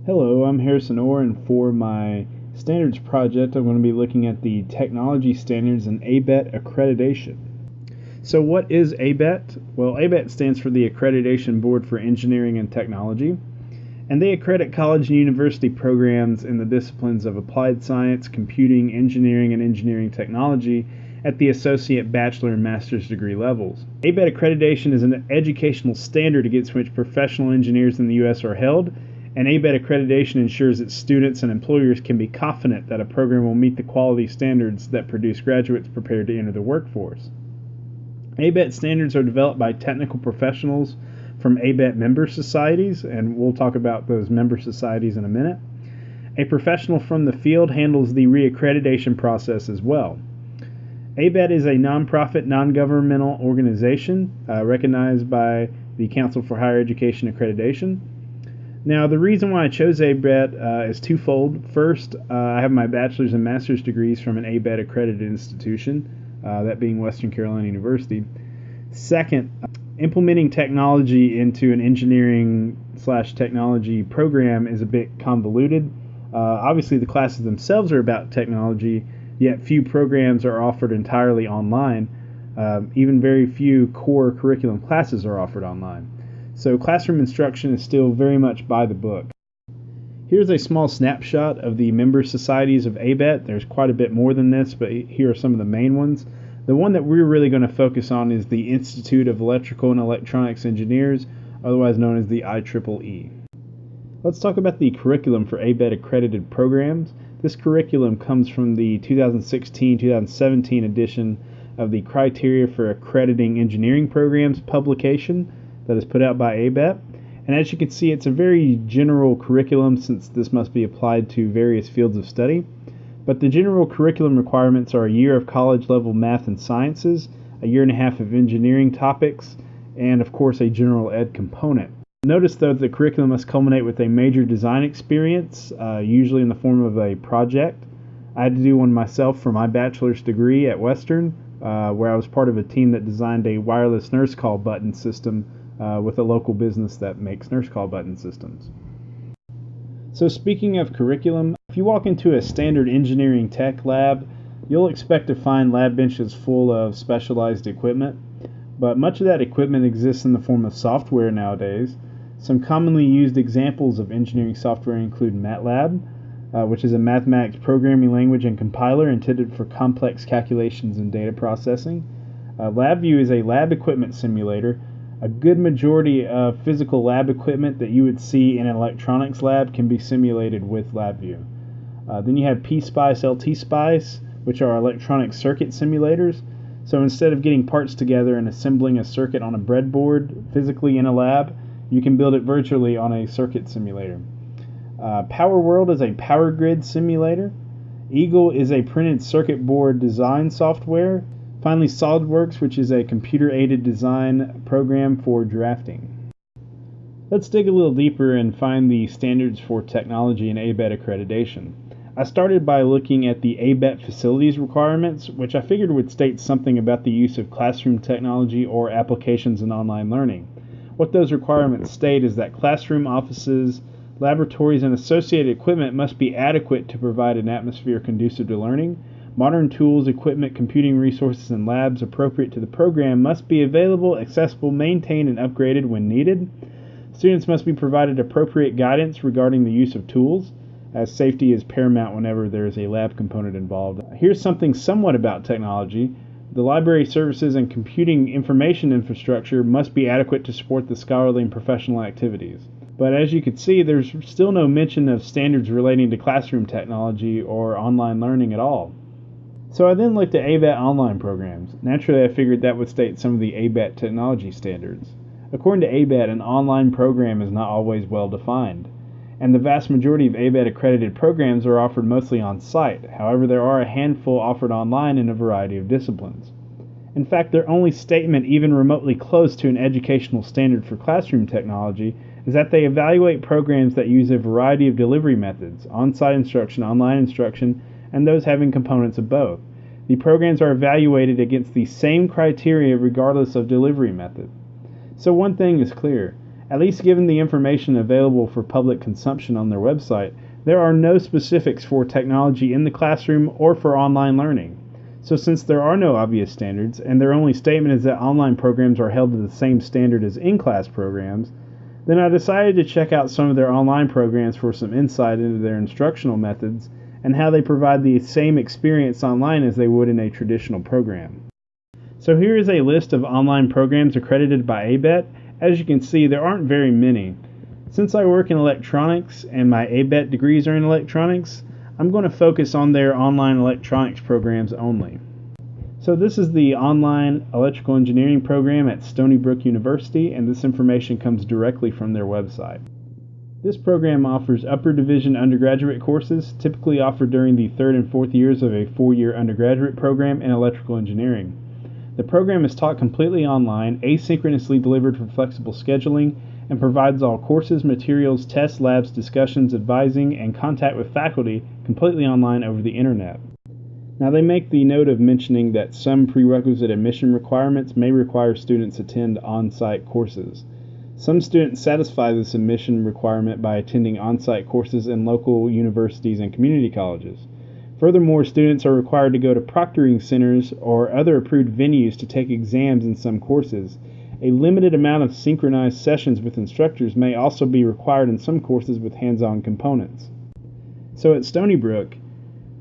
Hello, I'm Harrison Orr, and for my standards project, I'm going to be looking at the technology standards and ABET accreditation. So what is ABET? Well, ABET stands for the Accreditation Board for Engineering and Technology, and they accredit college and university programs in the disciplines of applied science, computing, engineering, and engineering technology at the associate, bachelor, and master's degree levels. ABET accreditation is an educational standard against which professional engineers in the U.S. are held, and ABET accreditation ensures that students and employers can be confident that a program will meet the quality standards that produce graduates prepared to enter the workforce. ABET standards are developed by technical professionals from ABET member societies, and we'll talk about those member societies in a minute. A professional from the field handles the reaccreditation process as well. ABET is a nonprofit, non-governmental organization recognized by the Council for Higher Education Accreditation. Now, the reason why I chose ABET is twofold. First, I have my bachelor's and master's degrees from an ABET accredited institution, that being Western Carolina University. Second, implementing technology into an engineering/technology program is a bit convoluted. Obviously, the classes themselves are about technology, yet few programs are offered entirely online. Even very few core curriculum classes are offered online. So classroom instruction is still very much by the book. Here's a small snapshot of the member societies of ABET. There's quite a bit more than this, but here are some of the main ones. The one that we're really going to focus on is the Institute of Electrical and Electronics Engineers, otherwise known as the IEEE. Let's talk about the curriculum for ABET accredited programs. This curriculum comes from the 2016-2017 edition of the Criteria for Accrediting Engineering Programs publication that is put out by ABET. And as you can see, it's a very general curriculum since this must be applied to various fields of study. But the general curriculum requirements are a year of college level math and sciences, a year and a half of engineering topics, and of course a general ed component. Notice though that the curriculum must culminate with a major design experience, usually in the form of a project. I had to do one myself for my bachelor's degree at Western, where I was part of a team that designed a wireless nurse call button system with a local business that makes nurse call button systems. So speaking of curriculum, if you walk into a standard engineering tech lab, you'll expect to find lab benches full of specialized equipment, but much of that equipment exists in the form of software nowadays. Some commonly used examples of engineering software include MATLAB, which is a mathematics programming language and compiler intended for complex calculations and data processing. LabVIEW is a lab equipment simulator. A good majority of physical lab equipment that you would see in an electronics lab can be simulated with LabVIEW. Then you have PSpice, LTSpice, which are electronic circuit simulators. So instead of getting parts together and assembling a circuit on a breadboard physically in a lab, you can build it virtually on a circuit simulator. PowerWorld is a power grid simulator. Eagle is a printed circuit board design software. Finally, SolidWorks, which is a computer-aided design program for drafting. Let's dig a little deeper and find the standards for technology and ABET accreditation. I started by looking at the ABET facilities requirements, which I figured would state something about the use of classroom technology or applications in online learning. What those requirements state is that classroom offices, laboratories, and associated equipment must be adequate to provide an atmosphere conducive to learning. Modern tools, equipment, computing resources, and labs appropriate to the program must be available, accessible, maintained, and upgraded when needed. Students must be provided appropriate guidance regarding the use of tools, as safety is paramount whenever there is a lab component involved. Here's something somewhat about technology. The library services and computing information infrastructure must be adequate to support the scholarly and professional activities. But as you can see, there's still no mention of standards relating to classroom technology or online learning at all. So I then looked at ABET online programs. Naturally, I figured that would state some of the ABET technology standards. According to ABET, an online program is not always well defined, and the vast majority of ABET accredited programs are offered mostly on site. However, there are a handful offered online in a variety of disciplines. In fact, their only statement even remotely close to an educational standard for classroom technology is that they evaluate programs that use a variety of delivery methods, on-site instruction, online instruction, and those having components of both. The programs are evaluated against the same criteria regardless of delivery method. So one thing is clear, At least given the information available for public consumption on their website, there are no specifics for technology in the classroom or for online learning. So since there are no obvious standards, and their only statement is that online programs are held to the same standard as in-class programs, then I decided to check out some of their online programs for some insight into their instructional methods and how they provide the same experience online as they would in a traditional program. So here is a list of online programs accredited by ABET. As you can see, there aren't very many. Since I work in electronics and my ABET degrees are in electronics, I'm going to focus on their online electronics programs only. So this is the online electrical engineering program at Stony Brook University, and this information comes directly from their website. This program offers upper division undergraduate courses, typically offered during the 3rd and 4th years of a 4-year undergraduate program in electrical engineering. The program is taught completely online, asynchronously delivered for flexible scheduling, and provides all courses, materials, tests, labs, discussions, advising, and contact with faculty completely online over the internet. Now they make the note of mentioning that some prerequisite admission requirements may require students attend on-site courses. Some students satisfy this admission requirement by attending on-site courses in local universities and community colleges. Furthermore, students are required to go to proctoring centers or other approved venues to take exams in some courses. A limited amount of synchronized sessions with instructors may also be required in some courses with hands-on components. So at Stony Brook,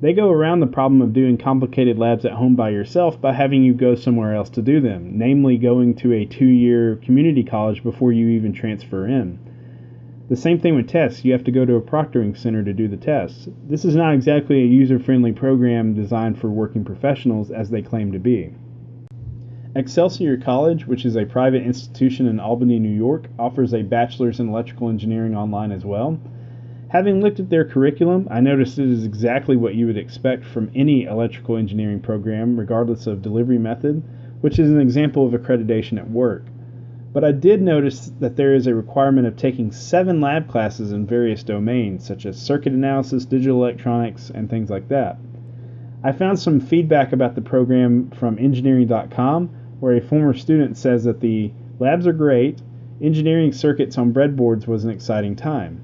they go around the problem of doing complicated labs at home by yourself by having you go somewhere else to do them, namely going to a 2-year community college before you even transfer in. The same thing with tests. You have to go to a proctoring center to do the tests. This is not exactly a user-friendly program designed for working professionals as they claim to be. Excelsior College, which is a private institution in Albany, New York, offers a bachelor's in electrical engineering online as well. Having looked at their curriculum, I noticed it is exactly what you would expect from any electrical engineering program, regardless of delivery method, which is an example of accreditation at work. But I did notice that there is a requirement of taking 7 lab classes in various domains, such as circuit analysis, digital electronics, and things like that. I found some feedback about the program from Engineeringcom, where a former student says that the labs are great, engineering circuits on breadboards was an exciting time.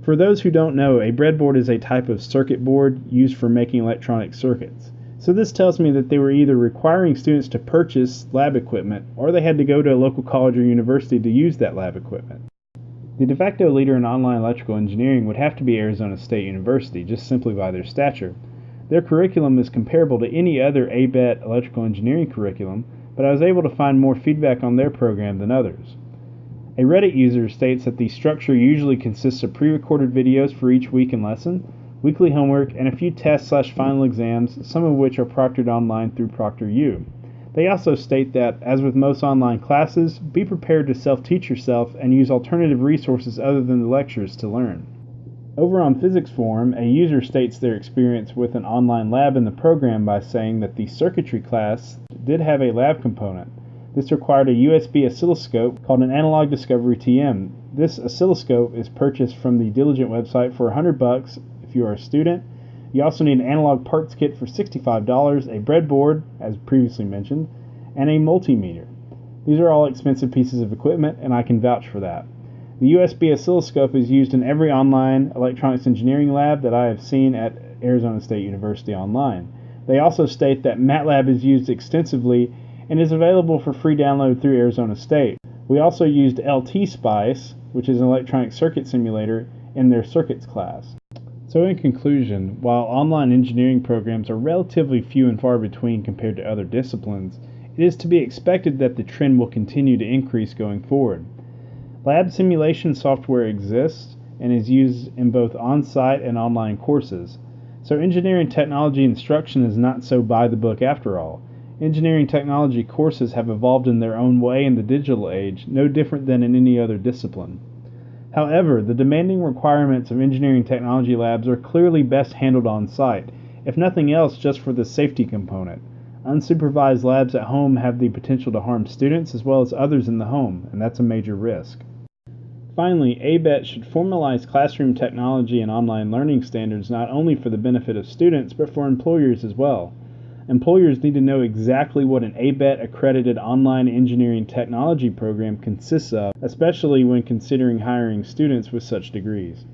For those who don't know, a breadboard is a type of circuit board used for making electronic circuits. So this tells me that they were either requiring students to purchase lab equipment, or they had to go to a local college or university to use that lab equipment. The de facto leader in online electrical engineering would have to be Arizona State University, just simply by their stature. Their curriculum is comparable to any other ABET electrical engineering curriculum, but I was able to find more feedback on their program than others. A Reddit user states that the structure usually consists of pre-recorded videos for each week and lesson, weekly homework, and a few tests/final exams, some of which are proctored online through ProctorU. They also state that, as with most online classes, be prepared to self-teach yourself and use alternative resources other than the lectures to learn. Over on Physics Forum, a user states their experience with an online lab in the program by saying that the circuitry class did have a lab component. This required a USB oscilloscope called an Analog Discovery TM. This oscilloscope is purchased from the Diligent website for $100 if you are a student. You also need an analog parts kit for $65, a breadboard, as previously mentioned, and a multimeter. These are all expensive pieces of equipment, and I can vouch for that. The USB oscilloscope is used in every online electronics engineering lab that I have seen at Arizona State University online. They also state that MATLAB is used extensively and is available for free download through Arizona State. We also used LT-SPICE, which is an electronic circuit simulator, in their circuits class. So in conclusion, while online engineering programs are relatively few and far between compared to other disciplines, it is to be expected that the trend will continue to increase going forward. Lab simulation software exists and is used in both on-site and online courses. So engineering technology instruction is not so by the book after all. Engineering technology courses have evolved in their own way in the digital age, no different than in any other discipline. However, the demanding requirements of engineering technology labs are clearly best handled on-site, if nothing else just for the safety component. Unsupervised labs at home have the potential to harm students as well as others in the home, and that's a major risk. Finally, ABET should formalize classroom technology and online learning standards not only for the benefit of students, but for employers as well. employers need to know exactly what an ABET accredited online engineering technology program consists of, especially when considering hiring students with such degrees.